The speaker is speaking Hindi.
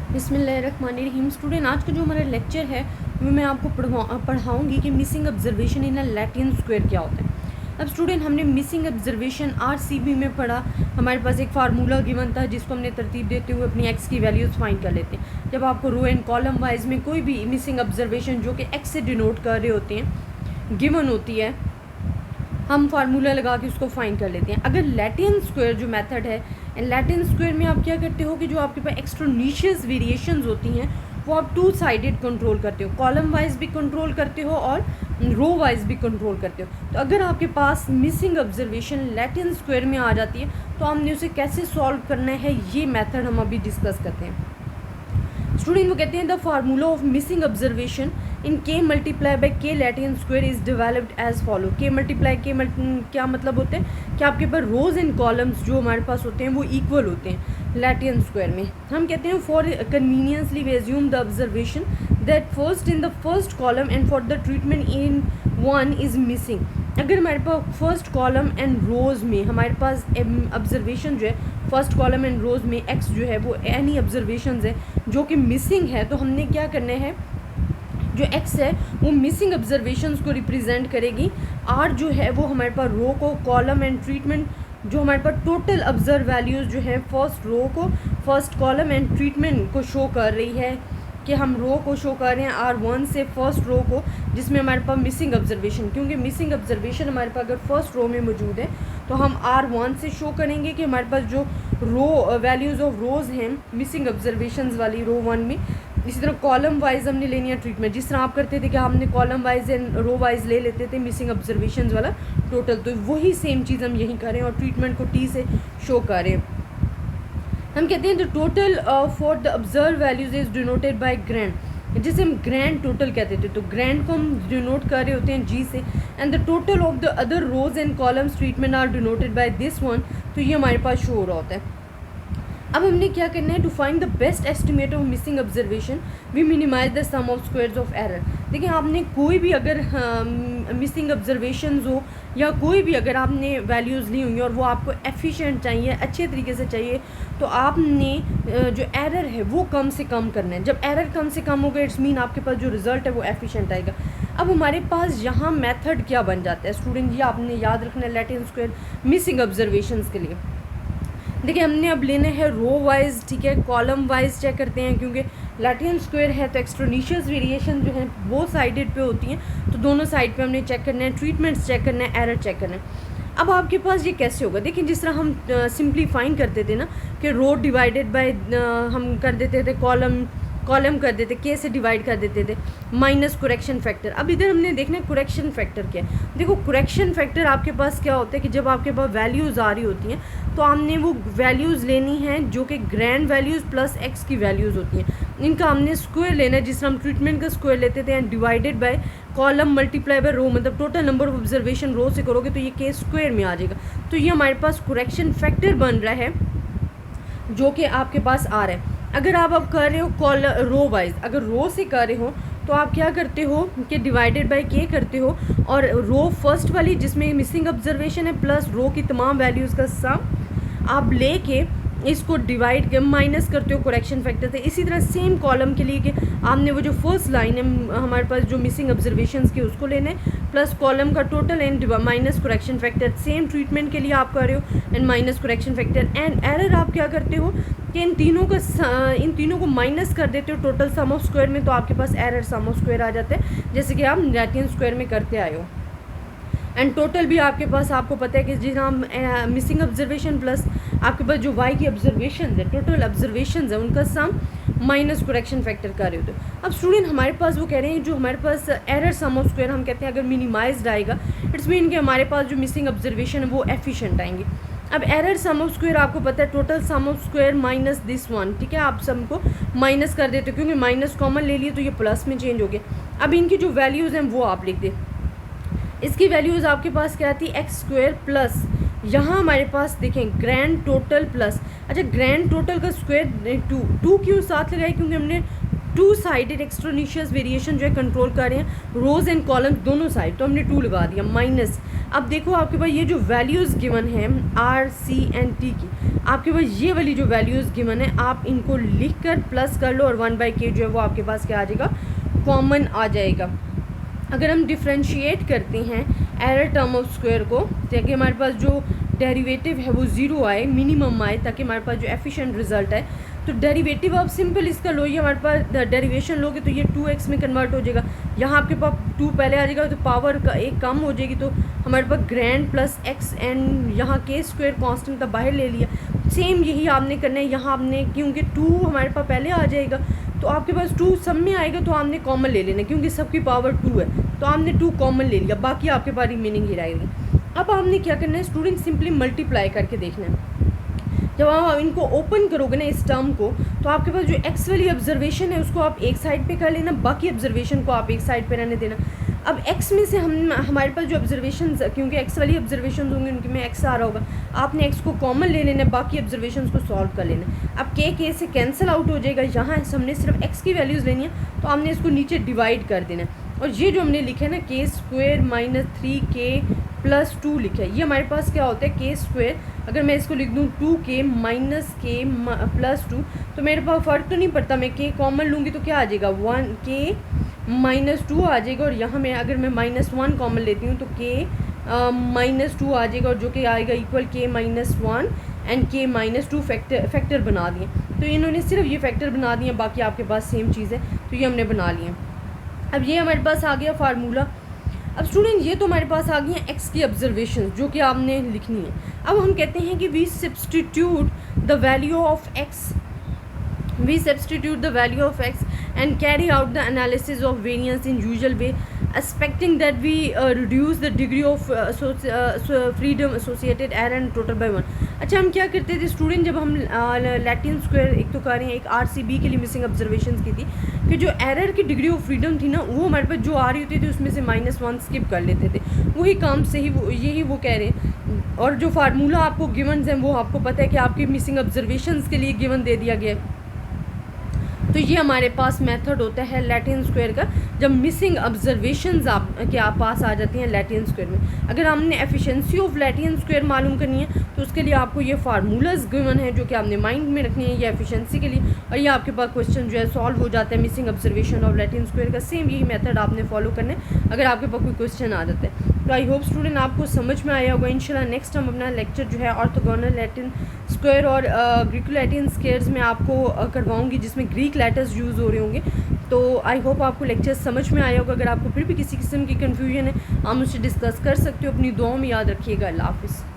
बिस्मिल्लाहिर्रहमानिर्रहीम। स्टूडेंट, आज का जो हमारा लेक्चर है वो मैं आपको पढ़ाऊँगी कि मिसिंग ऑब्जर्वेशन इन अ लैटिन स्क्वायर क्या होता है। अब स्टूडेंट, हमने मिसिंग ऑब्जर्वेशन आरसीबी में पढ़ा। हमारे पास एक फार्मूला गिवन था जिसको हमने तरतीब देते हुए अपनी एक्स की वैल्यूज़ फाइंड कर लेते हैं। जब आपको रो एंड कॉलम वाइज में कोई भी मिसिंग ऑब्जर्वेशन जो कि एक्स से डिनोट कर रहे होते हैं गिवन होती है, हम फार्मूला लगा के उसको फाइंड कर लेते हैं। अगर लैटिन स्क्वायर जो मेथड है, लैटिन स्क्वायर में आप क्या करते हो कि जो आपके पास एक्सट्रोनीशियस वेरिएशंस होती हैं वो आप टू साइडेड कंट्रोल करते हो, कॉलम वाइज भी कंट्रोल करते हो और रो वाइज भी कंट्रोल करते हो। तो अगर आपके पास मिसिंग ऑब्जर्वेशन लैटिन स्क्वायर में आ जाती है तो हमने उसे कैसे सॉल्व करना है, ये मेथड हम अभी डिस्कस करते हैं। स्टूडेंट, वो कहते हैं the formula of missing observation in K multiply by K Latin square is developed as follow. K multiply क्या मतलब होते हैं कि आपके पास रोज एंड कॉलम्स जो हमारे पास होते हैं वो इक्वल होते हैं लैटिन स्क्वायर में। हम कहते हैं for conveniently we assume the observation that first in the first column and for the treatment in one is missing. अगर हमारे पास फर्स्ट कॉलम एंड रोज़ में हमारे पास ऑब्जर्वेशन जो है फर्स्ट कॉलम एंड रोज़ में एक्स जो है वो एनी ऑब्जर्वेशन है जो कि मिसिंग है, तो हमने क्या करना है, जो एक्स है वो मिसिंग ऑब्जर्वेशंस को रिप्रेजेंट करेगी। आर जो है वो हमारे पास रो को, कॉलम एंड ट्रीटमेंट जो हमारे पास टोटल ऑब्जर्व वैल्यूज़ जो है फर्स्ट रो को, फर्स्ट कॉलम एंड ट्रीटमेंट को शो कर रही है कि हम रो को शो कर रहे हैं R1 से फर्स्ट रो को जिसमें हमारे पास मिसिंग ऑब्जर्वेशन, क्योंकि मिसिंग ऑब्जर्वेशन हमारे पास अगर फर्स्ट रो में मौजूद है तो हम R1 से शो करेंगे कि हमारे पास जो रो वैल्यूज़ ऑफ रोज़ हैं मिसिंग ऑब्जर्वेशंस वाली रो 1 में। इसी तरह कॉलम वाइज हमने लेनी है ट्रीटमेंट, जिस तरह आप करते थे कि हमने column wise and row wise ले लेते थे मिसिंग ऑब्जर्वेशंस वाला टोटल, तो वही सेम चीज़ हम यहीं करें और ट्रीटमेंट को T से शो करें। हम कहते हैं the total for the observe values is denoted by grand, जिसे हम ग्रैंड टोटल कहते थे। तो ग्रैंड को हम डिनोट कर रहे होते हैं G से। And the total of the other rows and columns treatment are denoted by this one, तो ये हमारे पास शो हो रहा होता है। अब हमने क्या करना है, to find the best estimate of missing observation we minimize the sum of squares of error. देखिए, आपने कोई भी अगर मिसिंग ऑब्जर्वेशंस हो या कोई भी अगर आपने वैल्यूज़ ली हुई और वो आपको एफिशिएंट चाहिए, अच्छे तरीके से चाहिए, तो आपने जो एरर है वो कम से कम करना है। जब एरर कम से कम होगा इट्स मीन आपके पास जो रिज़ल्ट है वो एफिशिएंट आएगा। अब हमारे पास यहाँ मेथड क्या बन जाता है स्टूडेंट, ये आपने याद रखना है लैटिन स्क्वायर मिसिंग ऑब्जर्वेशंस के लिए। देखिए, हमने अब लेने हैं रो वाइज, ठीक है, कॉलम वाइज चेक करते हैं क्योंकि लैटिन स्क्वायर है तो एक्सट्रोनीशियस वेरिएशन जो है वो साइडेड पे होती हैं, तो दोनों साइड पे हमने चेक करना है, ट्रीटमेंट्स चेक करना है, एरर चेक करना है। अब आपके पास ये कैसे होगा, देखिए जिस तरह हम सिंप्लीफाइन करते थे ना कि रो डिवाइडेड बाय हम कर देते थे कॉलम कर देते, के से डिवाइड कर देते थे माइनस कुरेक्शन फैक्टर। अब इधर हमने देखना है कुरेक्शन फैक्टर क्या है। देखो, कुरेक्शन फैक्टर आपके पास क्या होता है कि जब आपके पास वैल्यूज़ आ रही होती हैं तो हमने वो वैल्यूज़ लेनी है जो कि ग्रैंड वैल्यूज़ प्लस एक्स की वैल्यूज़ होती हैं, इनका हमने स्क्वायर लेना है, जिस तरह हम ट्रीटमेंट का स्क्वायर लेते थे and divided by column multiply by row, मतलब total number of observation row से करोगे तो ये के स्क्वायर में आ जाएगा। तो ये हमारे पास कुरेक्शन फैक्टर बन रहा है जो कि आपके पास आ रहा है। अगर आप अब कर रहे हो रो वाइज, अगर रो से कर रहे हो तो आप क्या करते हो कि डिवाइडेड बाय के करते हो और रो फर्स्ट वाली जिसमें मिसिंग ऑब्जर्वेशन है प्लस रो की तमाम वैल्यूज़ का सम आप लेके इसको डिवाइड माइनस करते हो करेक्शन फैक्टर से। इसी तरह सेम कॉलम के लिए कि आपने वो जो फर्स्ट लाइन है हमारे पास जो मिसिंग ऑब्जर्वेशंस की उसको लेना है प्लस कॉलम का total and minus correction factor. Same treatment के लिए आप कर रहे हो and minus correction factor. And error आप क्या करते हो कि इन तीनों को माइनस कर देते हो टोटल सम ऑफ स्क्वायर में, तो आपके पास एरर सम ऑफ स्क्वायर आ जाता है जैसे कि आप लैटिन स्क्वायर में करते आए हो। एंड टोटल भी आपके पास आपको पता है कि जिस हम मिसिंग ऑब्जर्वेशन प्लस आपके पास जो वाई की ऑब्जर्वेशन है, टोटल ऑब्जर्वेशन है, उनका सम माइनस करेक्शन फैक्टर का रहे होते हो। अब स्टूडेंट, हमारे पास वो कह रहे हैं जो हमारे पास एरर सम ऑफ स्क्वायर हम कहते हैं अगर मिनिमाइज्ड आएगा इट्स मीन कि हमारे पास जो मिसिंग ऑब्जर्वेशन है वो एफिशिएंट आएंगे। अब एरर सम ऑफ स्क्वायर आपको पता है total sum of square minus this one, ठीक है, आप सम को माइनस कर देते हो क्योंकि माइनस कॉमन ले लिए तो ये प्लस में चेंज हो गया। अब इनकी जो वैल्यूज़ हैं वो आप लिख दें, इसकी वैल्यूज़ आपके पास क्या आती है एक्स स्क्वायर प्लस यहाँ हमारे पास देखें ग्रैंड टोटल प्लस, अच्छा ग्रैंड टोटल का स्क्वायर टू क्यों साथ लगाए, क्योंकि हमने टू साइडेड एक्सट्रोनिशियस वेरिएशन जो है कंट्रोल कर रहे हैं रोज एंड कॉलम्स दोनों साइड, तो हमने 2 लगा दिया माइनस। अब देखो आपके पास ये जो वैल्यूज़ गिवन है आर सी एंड टी की, आपके पास ये वाली जो वैल्यूज़ गिवन है आप इनको लिख कर प्लस कर लो और 1/k जो है वो आपके पास क्या आ जाएगा, कॉमन आ जाएगा। अगर हम डिफ्रेंशिएट करते हैं एरर टर्म ऑफ स्क्वायर को ताकि हमारे पास जो डेरिवेटिव है वो 0 आए, मिनिमम आए, ताकि हमारे पास जो एफिशिएंट रिजल्ट है, तो डेरिवेटिव आप सिंपल इसका लो, ये हमारे पास डेरिवेशन लोगे तो ये 2x में कन्वर्ट हो जाएगा, यहाँ आपके पास 2 पहले आ जाएगा तो पावर का एक कम हो जाएगी, तो हमारे पास ग्रैंड प्लस x एंड यहाँ k स्क्वायर कॉन्स्टेंट का बाहर ले लिया। सेम यही आपने करना है यहाँ आपने, क्योंकि 2 हमारे पास पहले आ जाएगा तो आपके पास 2 सब में आएगा तो आपने कॉमन ले लेना, क्योंकि सबकी पावर 2 है तो आपने 2 कॉमन ले लिया, बाकी आपके पास रिमेनिंग ही रहेगी। अब आपने क्या करना है स्टूडेंट, सिंपली मल्टीप्लाई करके देखना है। जब आप इनको ओपन करोगे ना इस टर्म को, तो आपके पास जो एक्स वाली ऑब्जर्वेशन है उसको आप एक साइड पे कर लेना, बाकी ऑब्जर्वेशन को आप एक साइड पे रहने देना। अब x में से हमारे पास जो ऑब्जर्वेशन, क्योंकि x वाली ऑब्जर्वेशन होंगी उनके में x आ रहा होगा, आपने x को कॉमन ले लेना, बाकी ऑब्जर्वेशन को सॉल्व कर लेना। अब k से कैंसिल आउट हो जाएगा, यहाँ हमने सिर्फ x की वैल्यूज़ लेनी है तो हमने इसको नीचे डिवाइड कर देना। और ये जो हमने लिखा है ना k square minus 3k plus 2 लिखा है, ये हमारे पास क्या होता है k स्क्वायर, अगर मैं इसको लिख दूँ 2k माइनस k प्लस 2, तो मेरे पास फ़र्क तो नहीं पड़ता, मैं k कॉमन लूँगी तो क्या आ जाएगा 1k माइनस 2 आ जाएगा, और यहाँ में अगर मैं -1 कॉमन लेती हूँ तो k माइनस 2 आ जाएगा, और जो कि आएगा equal k minus 1 and k minus 2 factor बना दिए। तो इन्होंने सिर्फ ये फैक्टर बना दिए, बाकी आपके पास सेम चीज़ है तो ये हमने बना लिए। अब ये हमारे पास आ गया फार्मूला। अब स्टूडेंट ये तो हमारे पास आ गई हैं एक्स की ऑब्जर्वेशन जो कि आपने लिखनी है। अब हम कहते हैं कि we substitute the value of X and carry out the analysis of variance in usual way, expecting that we reduce the degree of freedom associated error and total by 1। अच्छा, हम क्या करते थे स्टूडेंट, जब हम लैटिन स्क्वायर एक तो कर रहे हैं, एक RCB के लिए मिसिंग ऑब्जर्वेशन की थी कि जो एरर की डिग्री ऑफ फ्रीडम थी ना, वो हमारे पास जो आ रही होती थी उसमें से -1 स्किप कर लेते थे। वही काम से ही यही वो कह रहे हैं। और जो फार्मूला आपको गिवन है वो आपको पता है कि आपकी मिसिंग ऑब्जर्वेशन के लिए गिवन दे दिया गया है। तो ये हमारे पास मेथड होता है लैटिन स्क्वायर का, जब मिसिंग ऑब्जर्वेशंस आपके पास आ जाती हैं लैटिन स्क्वायर में। अगर हमने एफिशिएंसी ऑफ लैटिन स्क्वायर मालूम करनी है तो उसके लिए आपको ये फार्मूलाज गिवन है जो कि आपने माइंड में रखनी है, ये एफिशिएंसी के लिए, और ये आपके पास क्वेश्चन जो है सॉल्व हो जाता है missing observation of Latin square का। सेम यही मेथड आपने फॉलो करना है अगर आपके पास कोई क्वेश्चन आ जाता है। तो आई होप स्टूडेंट आपको समझ में आया होगा। इंशाल्लाह नेक्स्ट हम अपना लेक्चर जो है ऑर्थोगोनल लैटिन स्क्वायर और ग्रीको लैटिन स्क्वायर्स में आपको करवाऊंगी, जिसमें ग्रीक लेटर्स यूज़ हो रहे होंगे। तो आई होप आपको लेक्चर समझ में आया होगा। अगर आपको फिर भी किसी किस्म की कन्फ्यूजन है आप मुझसे डिस्कस कर सकते हो। अपनी दुआओं में याद रखिएगा। अल्लाह हाफ़िज़।